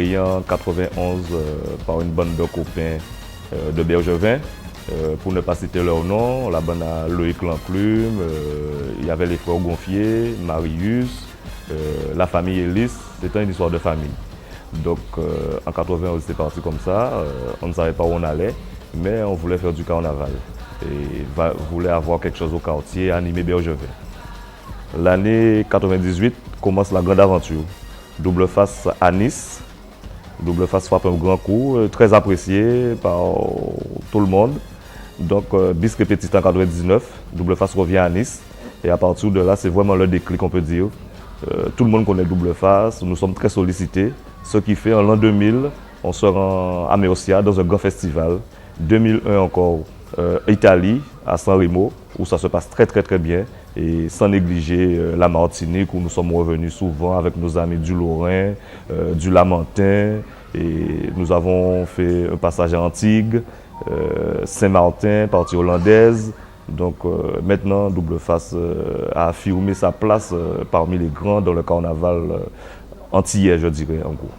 créé en 91 par une bande de copains de Bergevin. Pour ne pas citer leur nom, la bande a Loïc Lanclume, il y avait les frères Gonfier, Marius, la famille Ellis, c'était une histoire de famille. Donc en 91 c'est parti comme ça, on ne savait pas où on allait, mais on voulait faire du carnaval et voulait avoir quelque chose au quartier, animer Bergevin. L'année 98 commence la grande aventure. Double face à Nice. Double face frappe un grand coup, très apprécié par tout le monde. Donc, bis répétition en 99, double face revient à Nice. Et à partir de là, c'est vraiment le déclic, on peut dire. Tout le monde connaît double face, nous sommes très sollicités. Ce qui fait, en l'an 2000, on se rend à Murcia dans un grand festival. 2001 encore, Italie, à San Remo, où ça se passe très bien. Et sans négliger la Martinique, où nous sommes revenus souvent avec nos amis du Lorrain, du Lamentin. Et nous avons fait un passage à Antigues, Saint-Martin, partie hollandaise. Donc maintenant, Double Face a affirmé sa place parmi les grands dans le carnaval antillais, je dirais, en gros.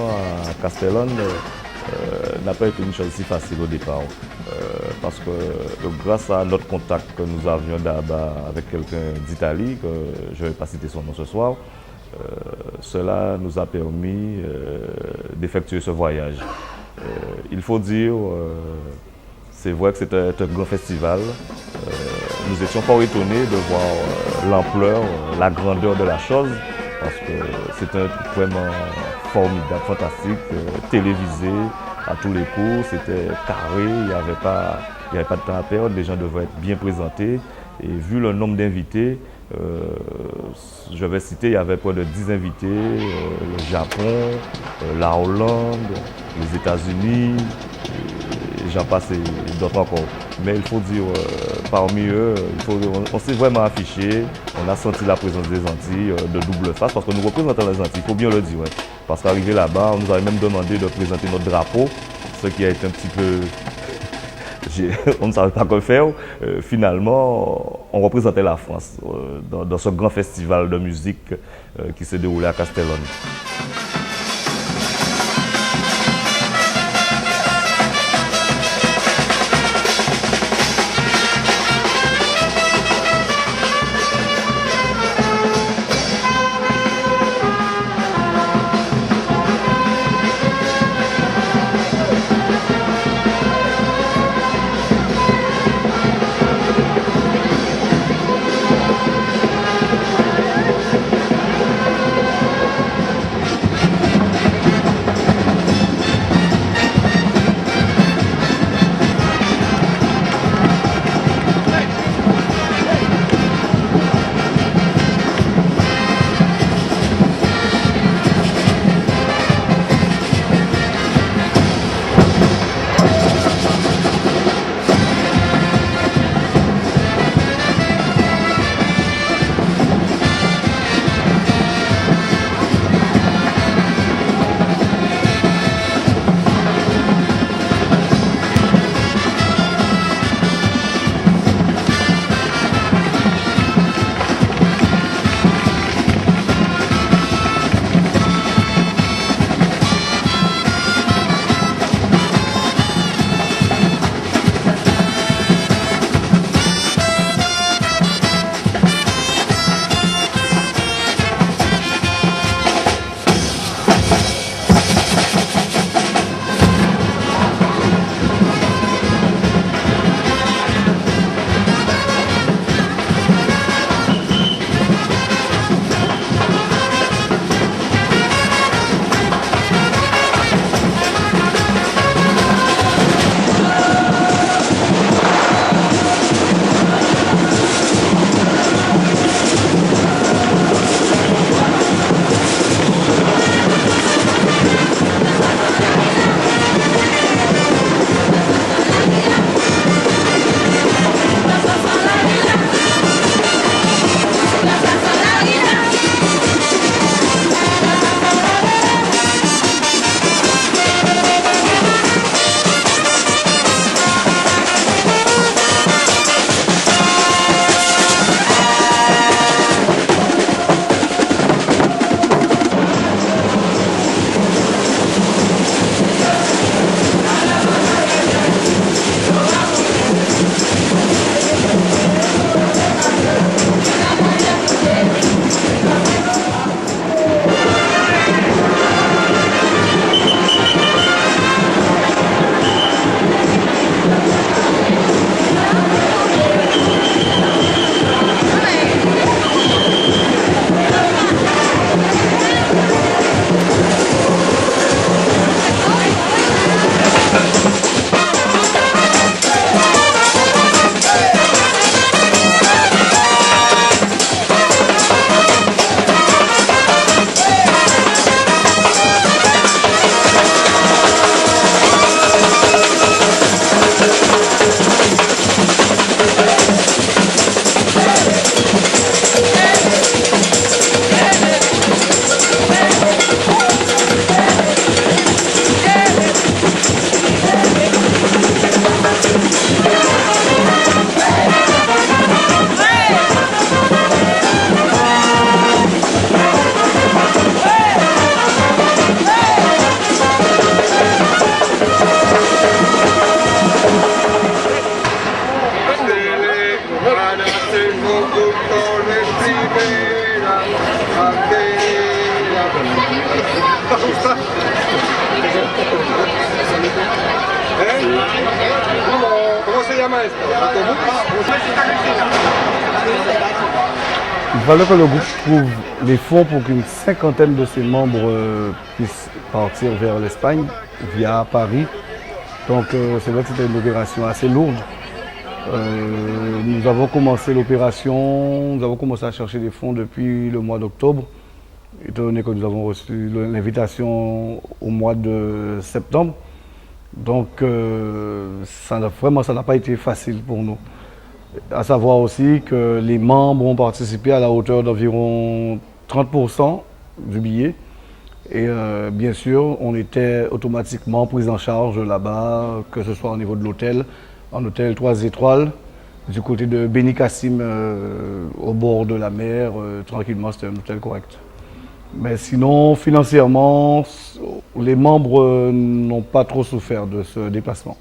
à Castellane n'a pas été une chose si facile au départ. Parce que grâce à notre contact que nous avions d'abord avec quelqu'un d'Italie, que je ne vais pas citer son nom ce soir, cela nous a permis d'effectuer ce voyage. Il faut dire, c'est vrai que c'était un grand festival. Nous étions fort étonnés de voir l'ampleur, la grandeur de la chose, parce que c'était un truc vraiment formidable, fantastique, télévisé à tous les coups, c'était carré, il n'y avait pas de temps à perdre, les gens devaient être bien présentés. Et vu le nombre d'invités, je vais citer, il y avait près de 10 invités, le Japon, la Hollande, les États-Unis, j'en passe et d'autres encore. Mais il faut dire, parmi eux, on s'est vraiment affiché, on a senti la présence des Antilles de double face, parce que nous représentons les Antilles, il faut bien le dire. Ouais. Parce qu'arrivé là-bas, on nous avait même demandé de présenter notre drapeau, ce qui a été un petit peu... on ne savait pas quoi faire. Finalement, on représentait la France dans ce grand festival de musique qui s'est déroulé à Castellane. Il fallait que le groupe trouve les fonds pour qu'une cinquantaine de ses membres puissent partir vers l'Espagne via Paris. Donc c'est vrai que c'était une opération assez lourde. Nous avons commencé l'opération, nous avons commencé à chercher des fonds depuis le mois d'octobre, étant donné que nous avons reçu l'invitation au mois de septembre. Donc vraiment, ça n'a pas été facile pour nous. À savoir aussi que les membres ont participé à la hauteur d'environ 30% du billet. Et bien sûr, on était automatiquement pris en charge là-bas, que ce soit au niveau de l'hôtel, en hôtel 3 étoiles, du côté de Benicassim, au bord de la mer, tranquillement, c'était un hôtel correct. Mais sinon, financièrement, les membres n'ont pas trop souffert de ce déplacement.